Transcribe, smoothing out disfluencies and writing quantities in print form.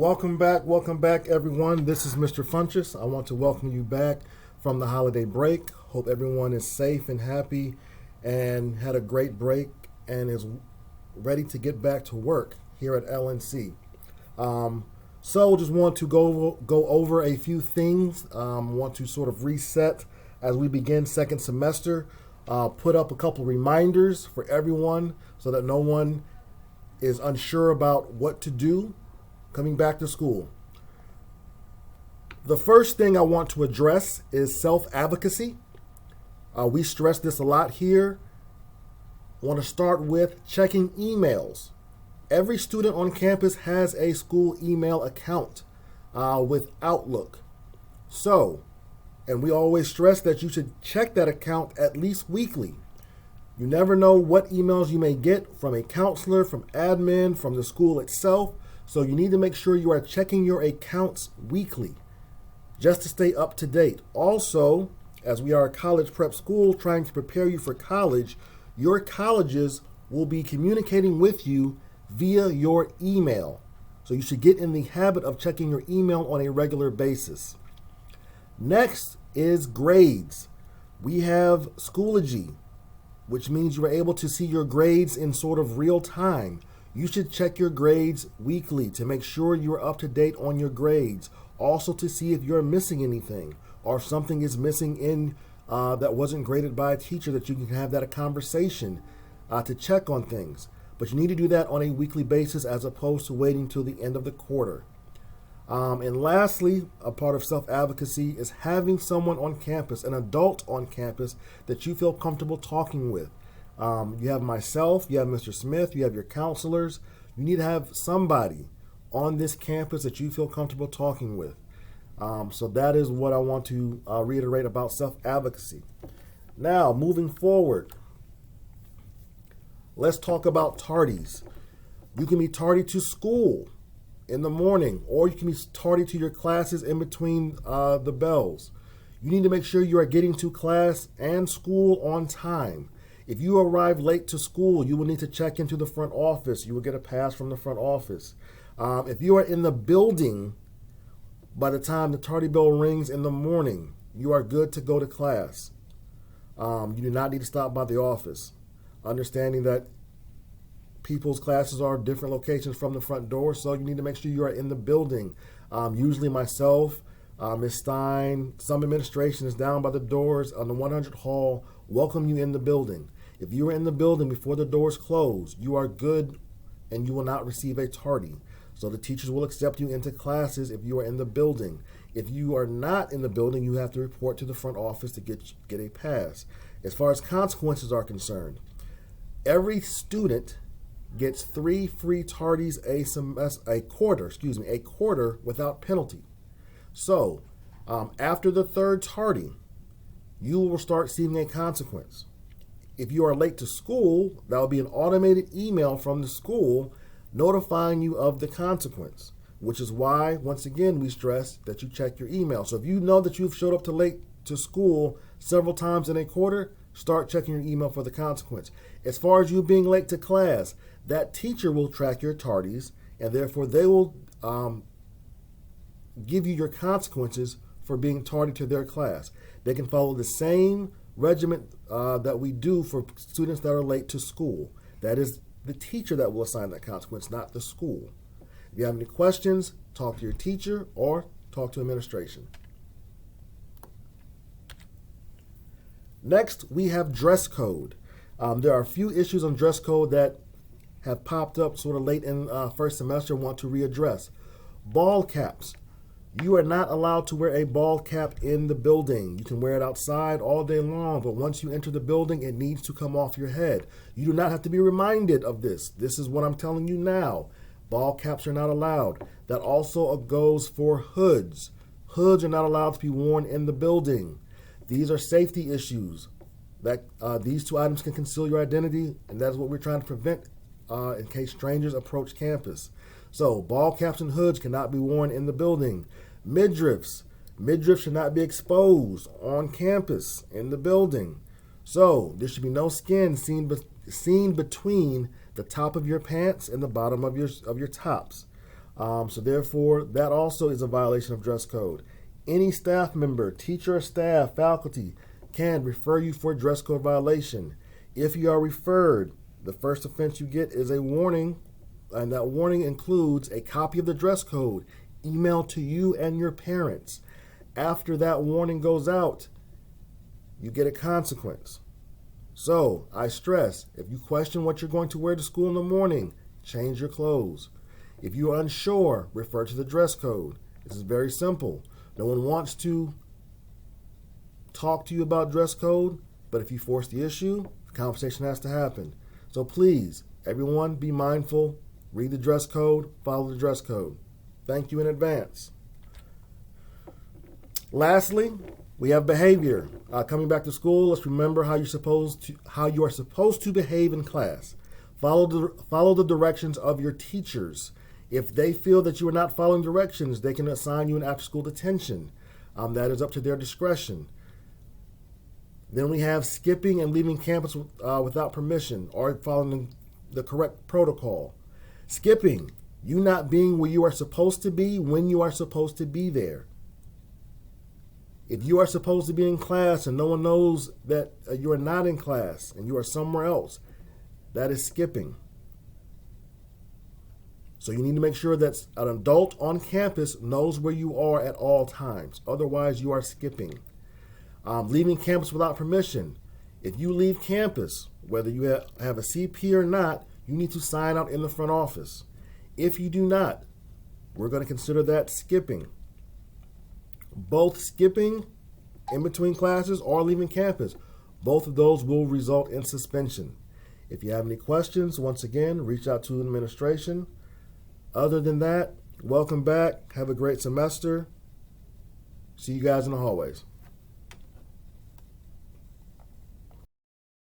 Welcome back, everyone. This is Mr. Funchess. I want to welcome you back from the holiday break. Hope everyone is safe and happy and had a great break and is ready to get back to work here at LNC. So just want to go over a few things. Want to sort of reset as we begin second semester. Put up a couple reminders for everyone so that no one is unsure about what to do coming back to school. The first thing I want to address is self-advocacy. We stress this a lot here. I want to start with checking emails. Every student on campus has a school email account with Outlook. And we always stress that you should check that account at least weekly. You never know what emails you may get from a counselor, from admin, from the school itself. So you need to make sure you are checking your accounts weekly just to stay up to date. Also, as we are a college prep school trying to prepare you for college, your colleges will be communicating with you via your email. So you should get in the habit of checking your email on a regular basis. Next is grades. We have Schoology, which means you are able to see your grades in sort of real time. You should check your grades weekly to make sure you are up to date on your grades. Also to see if you're missing anything or if something is missing in that wasn't graded by a teacher, that you can have that a conversation to check on things. But you need to do that on a weekly basis as opposed to waiting till the end of the quarter. And lastly, a part of self-advocacy is having someone on campus, an adult on campus that you feel comfortable talking with. You have myself, you have Mr. Smith, you have your counselors. You need to have somebody on this campus that you feel comfortable talking with. So that is what I want to reiterate about self-advocacy. Now, moving forward, let's talk about tardies. You can be tardy to school in the morning, or you can be tardy to your classes in between the bells. You need to make sure you are getting to class and school on time. If you arrive late to school, you will need to check into the front office. You will get a pass from the front office. If you are in the building by the time the tardy bell rings in the morning, you are good to go to class. You do not need to stop by the office. Understanding that people's classes are different locations from the front door, so you need to make sure you are in the building. Usually myself, Ms. Stein, some administration is down by the doors on the 100 hall, welcome you in the building. If you are in the building before the doors close, you are good and you will not receive a tardy. So the teachers will accept you into classes if you are in the building. If you are not in the building, you have to report to the front office to get a pass. As far as consequences are concerned, every student gets 3 free tardies a quarter without penalty. So after the third tardy, you will start receiving a consequence. If you are late to school, that will be an automated email from the school notifying you of the consequence, which is why, once again, we stress that you check your email. So if you know that you've showed up late to school several times in a quarter, start checking your email for the consequence. As far as you being late to class, that teacher will track your tardies, and therefore they will give you your consequences for being tardy to their class. They can follow the same regiment that we do for students that are late to school. That is the teacher that will assign that consequence, not the school. If you have any questions, talk to your teacher or talk to administration. Next, we have dress code. There are a few issues on dress code that have popped up sort of late in first semester, want to readdress. Ball caps. You are not allowed to wear a ball cap in the building. You can wear it outside all day long, but once you enter the building, it needs to come off your head. You do not have to be reminded of this. This is what I'm telling you now. Ball caps are not allowed. That also goes for hoods. Hoods are not allowed to be worn in the building. These are safety issues. That these 2 items can conceal your identity, and that is what we're trying to prevent in case strangers approach campus. So ball caps and hoods cannot be worn in the building. Midriffs should not be exposed on campus in the building. So there should be no skin seen between the top of your pants and the bottom of your tops. So therefore, that also is a violation of dress code. Any staff member, teacher or staff, faculty can refer you for a dress code violation. If you are referred, the first offense you get is a warning, and that warning includes a copy of the dress code emailed to you and your parents. After that warning goes out, you get a consequence. So, I stress, if you question what you're going to wear to school in the morning, change your clothes. If you are unsure, refer to the dress code. This is very simple. No one wants to talk to you about dress code, but if you force the issue, the conversation has to happen. So please, everyone, be mindful, read the dress code, follow the dress code. Thank you in advance. Lastly, we have behavior. Coming back to school, let's remember how you are supposed to behave in class. Follow the directions of your teachers. If they feel that you are not following directions, they can assign you an after-school detention. That is up to their discretion. Then we have skipping and leaving campus without permission or following the correct protocol. Skipping, you not being where you are supposed to be when you are supposed to be there. If you are supposed to be in class and no one knows that you are not in class and you are somewhere else, that is skipping. So you need to make sure that an adult on campus knows where you are at all times. Otherwise, you are skipping. Leaving campus without permission. If you leave campus, whether you have a CP or not, you need to sign out in the front office. If you do not, we're going to consider that skipping. Both skipping in between classes or leaving campus, both of those will result in suspension. If you have any questions, once again, reach out to administration. Other than that, welcome back. Have a great semester. See you guys in the hallways.